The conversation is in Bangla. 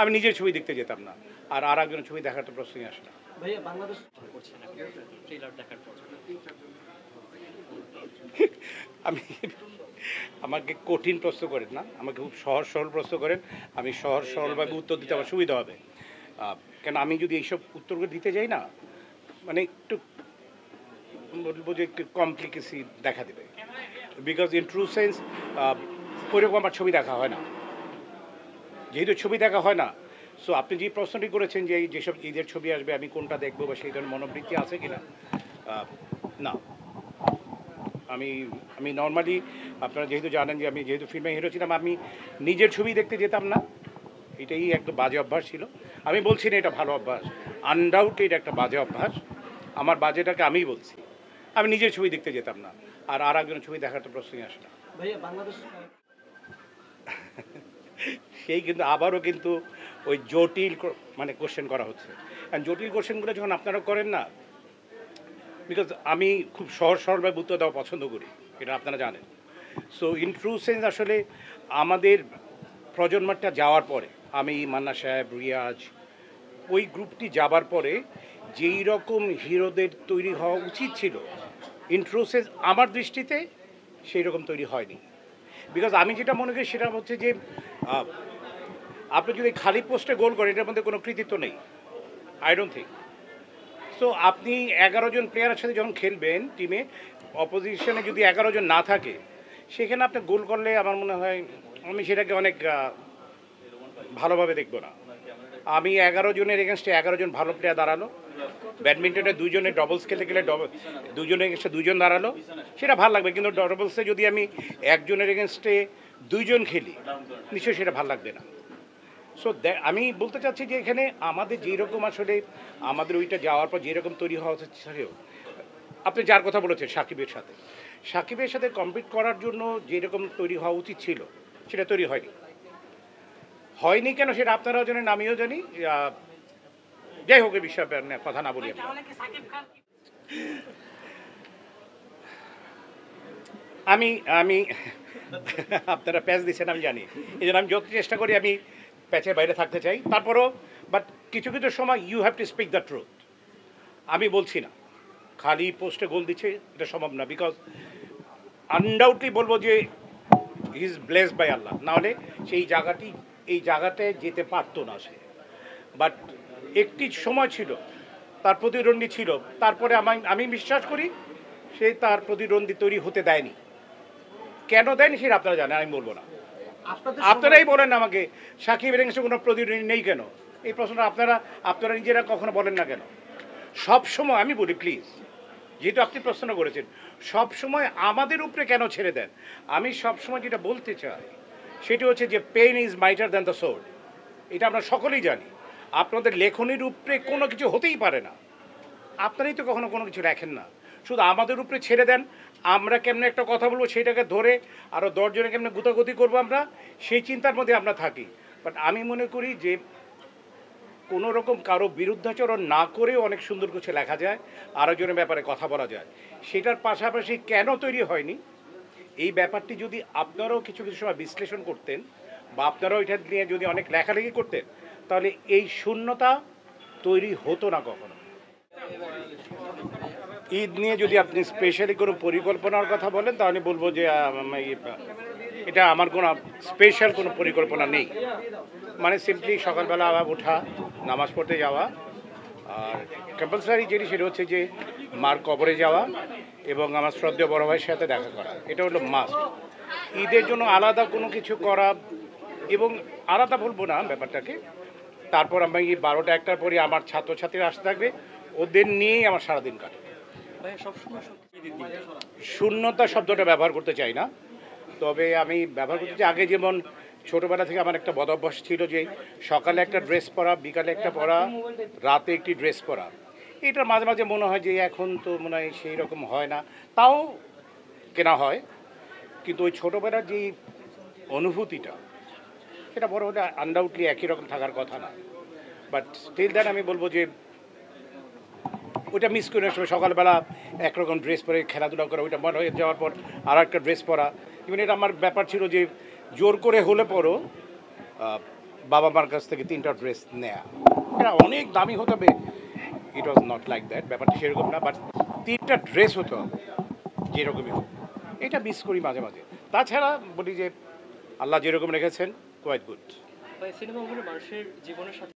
আমি নিজের ছবি দেখতে যেতাম না, আর একজনের ছবি দেখার তো প্রশ্নই আসে না। ভাইয়া বাংলাদেশ করছেন ট্রেলার দেখার পর আমি আমাকে কঠিন প্রশ্ন করেন না, আমাকে খুব সহজ সরল প্রশ্ন করেন, আমি সহজ সরলভাবে উত্তর দিতে আমার সুবিধা হবে। কেন আমি যদি এইসব উত্তরগুলো দিতে যাই না, মানে একটু বলবো যে একটু কমপ্লিকেসি দেখা দেবে, বিকজ ইন ট্রু সেন্স ওইরকম আমার ছবি দেখা হয় না, যেহেতু ছবি দেখা হয় না। সো আপনি যে প্রশ্নটি করেছেন যে যেসব ঈদের ছবি আসবে আমি কোনটা দেখবো বা সেই ধরনের মনোবৃত্তি আছে কিনা, না। আমি আমি নর্মালি, আপনারা যেহেতু জানেন যে আমি যেহেতু ফিল্মে হিরো ছিলাম, আমি নিজের ছবি দেখতে যেতাম না, এটাই একদম বাজে অভ্যাস ছিল। আমি বলছি না এটা ভালো অভ্যাস, আনডাউট এটা একটা বাজে অভ্যাস, আমার বাজেটাকে আমিই বলছি। আমি নিজের ছবি দেখতে যেতাম না, আর একজনের ছবি দেখার তো প্রশ্নই আসে না। ভাইয়া বাংলাদেশ সেই কিন্তু আবারও কিন্তু ওই জটিল মানে কোশ্চেন করা হচ্ছে, আর জটিল কোশ্চেনগুলো যখন আপনারা করেন না, বিকজ আমি খুব সহজ সরলভাবে উত্তর দেওয়া পছন্দ করি, এটা আপনারা জানেন। সো ইন ট্রু সেন্স আসলে আমাদের প্রজন্মটা যাওয়ার পরে, আমি মান্না সাহেব, রিয়াজ, ওই গ্রুপটি যাবার পরে যেই রকম হিরোদের তৈরি হওয়া উচিত ছিল, ইন ট্রু সেন্স আমার দৃষ্টিতে সেই রকম তৈরি হয়নি। বিকজ আমি যেটা মনে করি সেটা হচ্ছে যে আপনি যদি খালি পোস্টে গোল করেন এটার মধ্যে কোনো কৃতিত্ব নেই, আই ডোন্ট থিঙ্ক সো। আপনি 11 জন প্লেয়ারের সাথে যখন খেলবেন টিমে, অপোজিশনে যদি 11 জন না থাকে, সেখানে আপনি গোল করলে আমার মনে হয় আমি সেটাকে অনেক ভালোভাবে দেখবো না। আমি 11 জনের এগেনস্টে 11 জন ভালো প্লেয়ার দাঁড়ালো, ব্যাডমিন্টনে 2 জনের ডবলস খেলতে গেলে দুজনের এগেনস্টে 2 জন দাঁড়ালো, সেটা ভালো লাগবে। কিন্তু ডবলসে যদি আমি একজনের এগেনস্টে 2 জন খেলি, নিশ্চয়ই সেটা ভালো লাগবে না। সো আমি বলতে চাচ্ছি যে এখানে আমাদের যেই রকম আসলে আমাদের ওইটা যাওয়ার পর যেরকম তৈরি হওয়া ছিল, আপনি যার কথা বলেছেন সাকিবের সাথে কম্পিট করার জন্য যেরকম তৈরি হওয়া উচিত ছিল সেটা তৈরি হয়নি কেন সেটা আপনারাও জানেন, আমিও জানি। যাই হোক, এই বিষয়ে কথা না বলি। আমি আমি আপনারা প্যাচ দিচ্ছেন আমি জানি, এই জন্য আমি যত চেষ্টা করি আমি প্যাচের বাইরে থাকতে চাই, তারপরও বাট কিছু কিছু সময় you have to speak the truth. আমি বলছি না খালি পোস্টে গোল দিচ্ছে, এটা সম্ভব না, বিকজ আনডাউটলি বলবো যে হি ইজ ব্লেসড বাই আল্লাহ, নাহলে সেই জায়গাটায় যেতে পারতো না সে। বাট একটি সময় ছিল তার প্রতিদ্বন্দ্বী ছিল, তারপরে আমি বিশ্বাস করি সে তার প্রতিদ্বন্দ্বী তৈরি হতে দেয়নি। কেন দেয়নি সেটা আপনারা জানেন, আমি বলবো না, আপনারাই বলেন আমাকে সাকিবের এগেন্সে কোনো প্রতিদ্বন্দ্বী নেই কেন, এই প্রশ্নটা আপনারা নিজেরা কখনো বলেন না কেন। সব সময় আমি বলি প্লিজ, যেহেতু আপনি প্রশ্ন করেছেন, সব সময় আমাদের উপরে কেন ছেড়ে দেন। আমি সব সময় যেটা বলতে চাই সেটা হচ্ছে যে pain is mightier than the sword, এটা আমরা সকলেই জানি। আপনাদের লেখনির উপরে কোনো কিছু হতেই পারে না, আপনারাই তো কখনো কোনো কিছু লেখেন না, শুধু আমাদের উপরে ছেড়ে দেন। আমরা কেমনে একটা কথা বলবো সেটাকে ধরে আরও 10 জনে কেমনে গুতাগুতি করবো, আমরা সেই চিন্তার মধ্যে আমরা থাকি। বাট আমি মনে করি যে কোনো রকম কারো বিরুদ্ধাচরণ না করেও অনেক সুন্দর কিছু লেখা যায়, আরেকজনের ব্যাপারে কথা বলা যায়। সেটার পাশাপাশি কেন তৈরি হয়নি এই ব্যাপারটি যদি আপনারাও কিছু কিছু সময় বিশ্লেষণ করতেন, বা আপনারাও এটা নিয়ে যদি অনেক লেখালেখি করতেন, তাহলে এই শূন্যতা তৈরি হতো না কখনো। ঈদ নিয়ে যদি আপনি স্পেশালি কোনো পরিকল্পনার কথা বলেন তাহলে বলবো যে এটা আমার কোনো স্পেশাল কোনো পরিকল্পনা নেই। মানে সিম্পলি সকালবেলা আবার ওঠা, নামাজ পড়তে যাওয়া, আর কম্পালসারি যেটি সেটা হচ্ছে যে মার কবরে যাওয়া এবং আমার শ্রদ্ধেয় বড় ভাইয়ের সাথে দেখা করা, এটা হলো মাস্ট। ঈদের জন্য আলাদা কোনো কিছু করা, এবং আলাদা বলবো না ব্যাপারটাকে। তারপর আমি 12টা 1টার পরে আমার ছাত্রছাত্রীরা আসতে থাকবে, ওদের নিয়েই আমার সারাদিন কাটে। শূন্যতা শব্দটা ব্যবহার করতে চাই না, তবে আমি ব্যবহার করতে চাই, আগে যেমন ছোটোবেলা থেকে আমার একটা বদ অভ্যাস ছিল যে সকালে একটা ড্রেস পরা, বিকালে একটা পরা, রাতে একটি ড্রেস পরা। এটা মাঝে মাঝে মনে হয় যে এখন তো মনে হয় সেই রকম হয় না, তাও কেনা হয়, কিন্তু ওই ছোটোবেলার যেই অনুভূতিটা সেটা বড় হলে আনডাউটলি একই রকম থাকার কথা না। বাট স্টিল দ্যাট আমি বলবো যে ওইটা মিস করে সময় সকালবেলা একরকম ড্রেস পরে খেলাধুলা করা, ওইটা মনে হয়ে যাওয়ার পর আর একটা ড্রেস পরা। ইভেন এটা আমার ব্যাপার ছিল যে জোর করে হলে পরও বাবা মার কাছ থেকে 3টা ড্রেস নেয়া, এটা অনেক দামি হতে হবে, ইট ওয়াজ নট লাইক দ্যাট, ব্যাপারটা সেরকম না, বাট 3টা ড্রেস হতে হবে যেরকমই হোক, এটা মিস করি মাঝে মাঝে। তাছাড়া বলি যে আল্লাহ যেরকম রেখেছেন কোয়াইট গুড। সিনেমাগুলো মানুষের জীবনের সাথে